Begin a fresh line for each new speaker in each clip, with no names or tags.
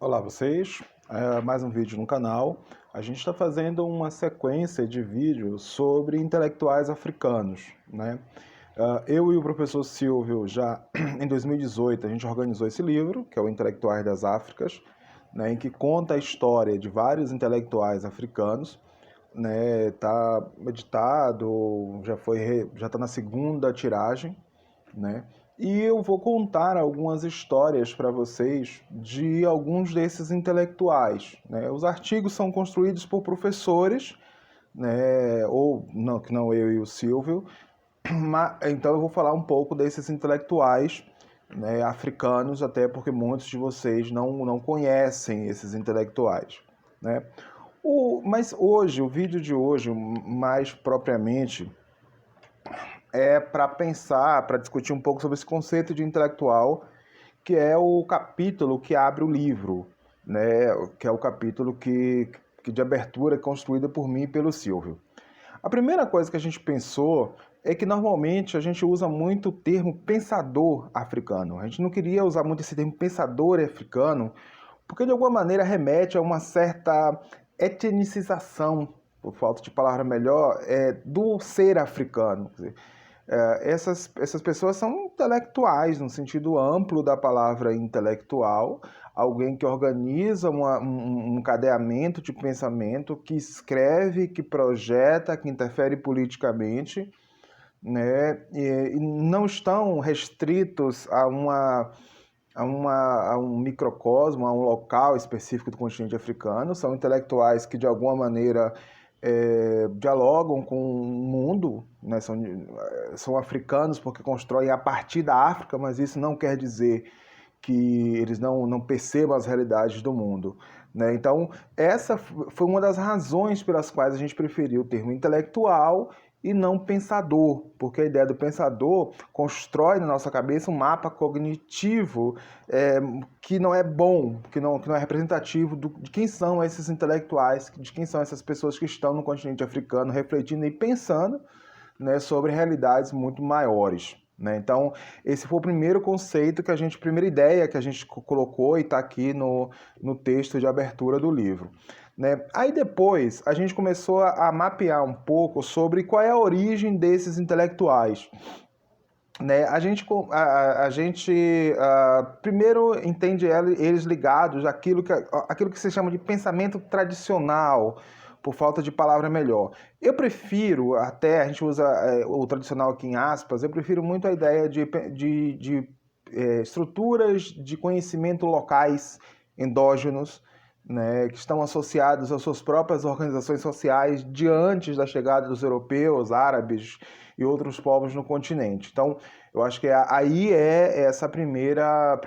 Olá vocês, mais um vídeo no canal. A gente está fazendo uma sequência de vídeos sobre intelectuais africanos, né? Eu e o professor Silvio, já em 2018, a gente organizou esse livro, que é o Intelectuais das Áfricas, né, em que conta a história de vários intelectuais africanos, né? Está editado, já está na segunda tiragem, né? E eu vou contar algumas histórias para vocês de alguns desses intelectuais, né? Os artigos são construídos por professores, né? Ou não, que não eu e o Silvio, então eu vou falar um pouco desses intelectuais, né, africanos, até porque muitos de vocês não conhecem esses intelectuais, né? Mas hoje, o vídeo de hoje, mais propriamente, é para pensar, para discutir um pouco sobre esse conceito de intelectual, que é o capítulo que abre o livro, né? Que é o capítulo que de abertura construída por mim e pelo Silvio. A primeira coisa que a gente pensou é que normalmente a gente usa muito o termo pensador africano. A gente não queria usar muito esse termo pensador africano, porque de alguma maneira remete a uma certa etnicização, por falta de palavra melhor, do ser africano. Quer dizer, essas pessoas são intelectuais, no sentido amplo da palavra intelectual, alguém que organiza um cadeamento de pensamento, que escreve, que projeta, que interfere politicamente, né? E não estão restritos a um microcosmo, a um local específico do continente africano. São intelectuais que, de alguma maneira, dialogam com o mundo, né? São africanos porque constroem a partir da África, mas isso não quer dizer que eles não percebam as realidades do mundo, né? Então, essa foi uma das razões pelas quais a gente preferiu o termo intelectual e não pensador, porque a ideia do pensador constrói na nossa cabeça um mapa cognitivo que não é bom, que não é representativo de quem são esses intelectuais, de quem são essas pessoas que estão no continente africano refletindo e pensando, né, sobre realidades muito maiores, né? Então, esse foi o primeiro conceito primeira ideia que a gente colocou e está aqui no texto de abertura do livro, né? Aí depois a gente começou a mapear um pouco sobre qual é a origem desses intelectuais, né? A gente primeiro entende eles ligados àquilo que se chama de pensamento tradicional, por falta de palavra melhor. Eu prefiro, até a gente usa o tradicional aqui em aspas, eu prefiro muito a ideia de estruturas de conhecimento locais, endógenos, né, que estão associados às suas próprias organizações sociais de antes da chegada dos europeus, árabes e outros povos no continente. Então, eu acho que aí é essa primeira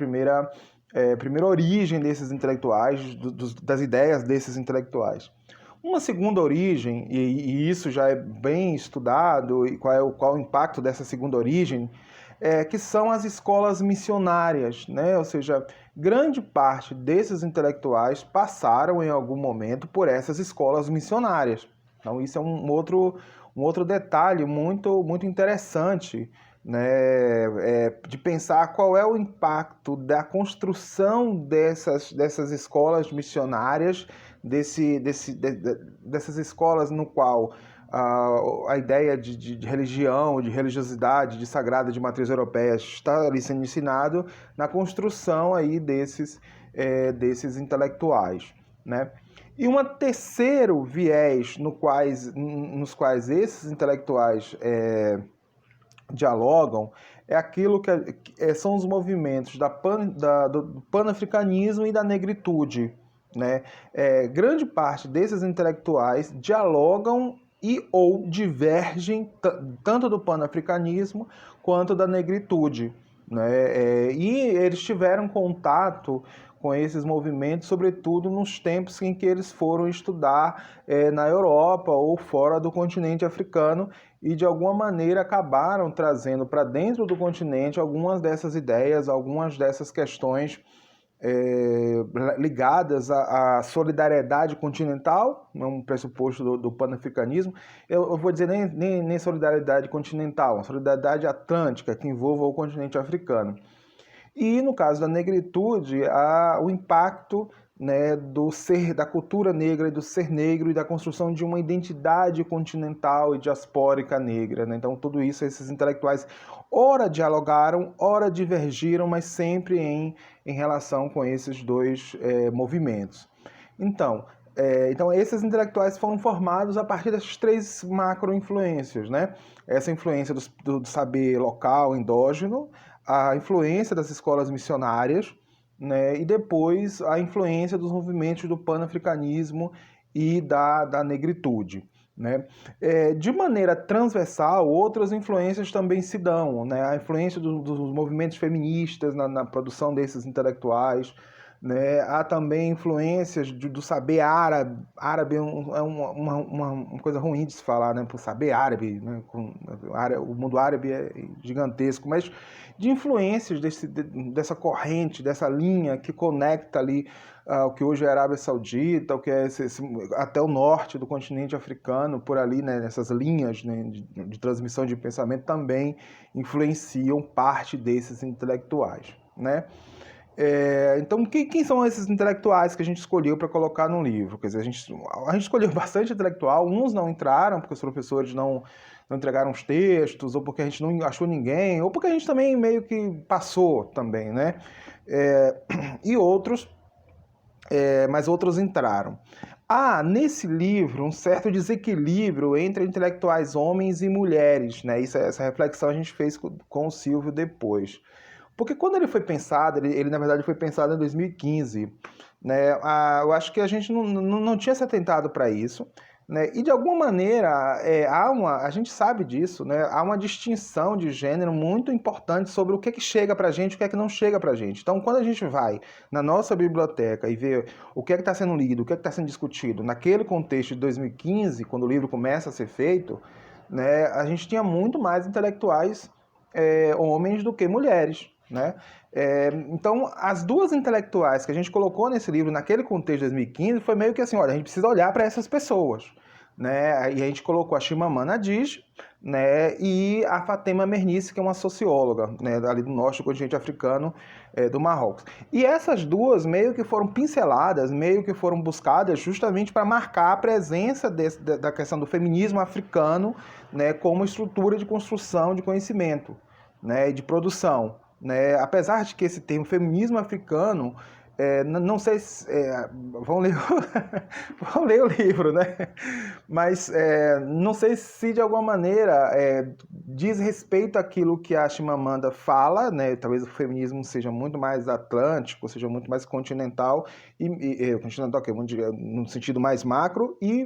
origem desses intelectuais, das ideias desses intelectuais. Uma segunda origem, e isso já é bem estudado, e qual o impacto dessa segunda origem, que são as escolas missionárias, né? Ou seja, grande parte desses intelectuais passaram em algum momento por essas escolas missionárias. Então, isso é um outro detalhe muito interessante, né, de pensar qual é o impacto da construção dessas escolas missionárias, dessas escolas no qual a ideia de religião, de religiosidade, de sagrada, de matriz europeia está ali sendo ensinado na construção aí desses intelectuais, né? E um terceiro viés nos quais esses intelectuais dialogam é aquilo que são os movimentos do panafricanismo e da negritude, né? Grande parte desses intelectuais dialogam e ou divergem tanto do panafricanismo quanto da negritude, né? E eles tiveram contato com esses movimentos, sobretudo nos tempos em que eles foram estudar na Europa ou fora do continente africano, e de alguma maneira acabaram trazendo para dentro do continente algumas dessas ideias, algumas dessas questões ligadas à solidariedade continental, um pressuposto do panafricanismo. Eu vou dizer nem solidariedade continental, uma solidariedade atlântica que envolva o continente africano. E no caso da negritude, o impacto, né, do ser, da cultura negra e do ser negro e da construção de uma identidade continental e diaspórica negra, né? Então tudo isso esses intelectuais ora dialogaram, ora divergiram, mas sempre em relação com esses dois movimentos. Então, esses intelectuais foram formados a partir dessas três macro-influências, né? Essa influência do saber local, endógeno, a influência das escolas missionárias, né? E depois a influência dos movimentos do panafricanismo e da negritude. Né? De maneira transversal, outras influências também se dão, né? A influência dos movimentos feministas na produção desses intelectuais, né? Há também influências do saber árabe. Árabe é uma coisa ruim de se falar, né? Por saber árabe, né? O mundo árabe é gigantesco, mas de influências dessa corrente, dessa linha que conecta ali o que hoje é a Arábia Saudita, o que é até o norte do continente africano, por ali, né? Nessas linhas, né? de transmissão de pensamento também influenciam parte desses intelectuais, né? Então, quem são esses intelectuais que a gente escolheu para colocar no livro? Quer dizer, a gente escolheu bastante intelectual, uns não entraram porque os professores não entregaram os textos, ou porque a gente não achou ninguém, ou porque a gente também meio que passou também, né? E outros, mas outros entraram. Há nesse livro um certo desequilíbrio entre intelectuais homens e mulheres, né? Essa reflexão a gente fez com o Silvio depois. Porque quando ele foi pensado, ele na verdade foi pensado em 2015, né? Eu acho que a gente não tinha se atentado para isso, né? E de alguma maneira a gente sabe disso, né? Há uma distinção de gênero muito importante sobre o que chega para a gente e o que é que não chega para a gente. Então, quando a gente vai na nossa biblioteca e vê o que é que está sendo lido, o que é que está sendo discutido naquele contexto de 2015, quando o livro começa a ser feito, né? A gente tinha muito mais intelectuais homens do que mulheres. Né? Então, as duas intelectuais que a gente colocou nesse livro, naquele contexto de 2015, foi meio que assim, olha, a gente precisa olhar para essas pessoas. Né? E a gente colocou a Chimamanda Adichie, né? E a Fatema Mernissi, que é uma socióloga, né? Ali do norte do continente africano, do Marrocos. E essas duas meio que foram pinceladas, meio que foram buscadas justamente para marcar a presença da questão do feminismo africano, né? Como estrutura de construção de conhecimento, né? E de produção. Né? Apesar de que esse termo feminismo africano, não sei se... vão ler o livro, né? Mas não sei se de alguma maneira diz respeito àquilo que a Chimamanda fala, né? Talvez o feminismo seja muito mais atlântico, seja muito mais continental, continental no sentido mais macro, e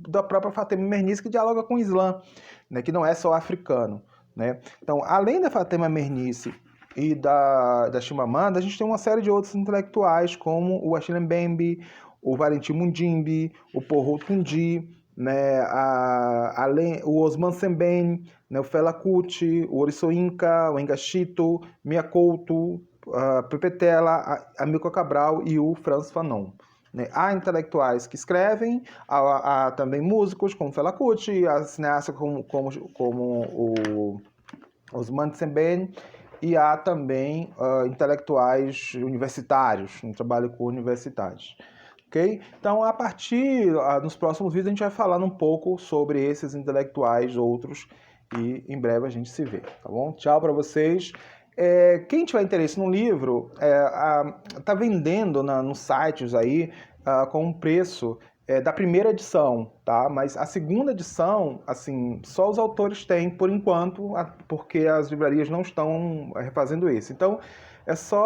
da própria Fatema Mernissi, que dialoga com o Islã, né? Que não é só africano. Né? Então, além da Fatema Mernissi e da Chimamanda, a gente tem uma série de outros intelectuais, como o Achille Mbembe, o Valentim Mundimbe, o Porro Tundi, né, o Osman Sembène, né, o Fela Kuti, o Ouriço Inca, o Engachito, Mia Couto, a Pepe Tela, a Amilcar Cabral e o Frantz Fanon. Né? Há intelectuais que escrevem, há também músicos como Fela Kuti, há cineastas como o Osman Sembène, e há também intelectuais universitários, um trabalho com universitários. Okay? Então, nos próximos vídeos, a gente vai falando um pouco sobre esses intelectuais outros e em breve a gente se vê, tá bom? Tchau para vocês. Quem tiver interesse no livro, tá vendendo nos sites aí com um preço da primeira edição, tá? Mas a segunda edição, assim, só os autores têm por enquanto, porque as livrarias não estão refazendo isso. Então,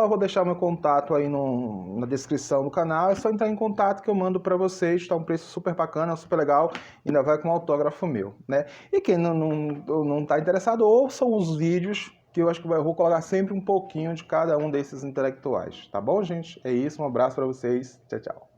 vou deixar meu contato aí na descrição do canal, é só entrar em contato que eu mando para vocês, tá um preço super bacana, super legal, ainda vai com um autógrafo meu, né? E quem não tá interessado, ouçam os vídeos, que eu acho que eu vou colocar sempre um pouquinho de cada um desses intelectuais, tá bom, gente? É isso, um abraço para vocês, tchau, tchau.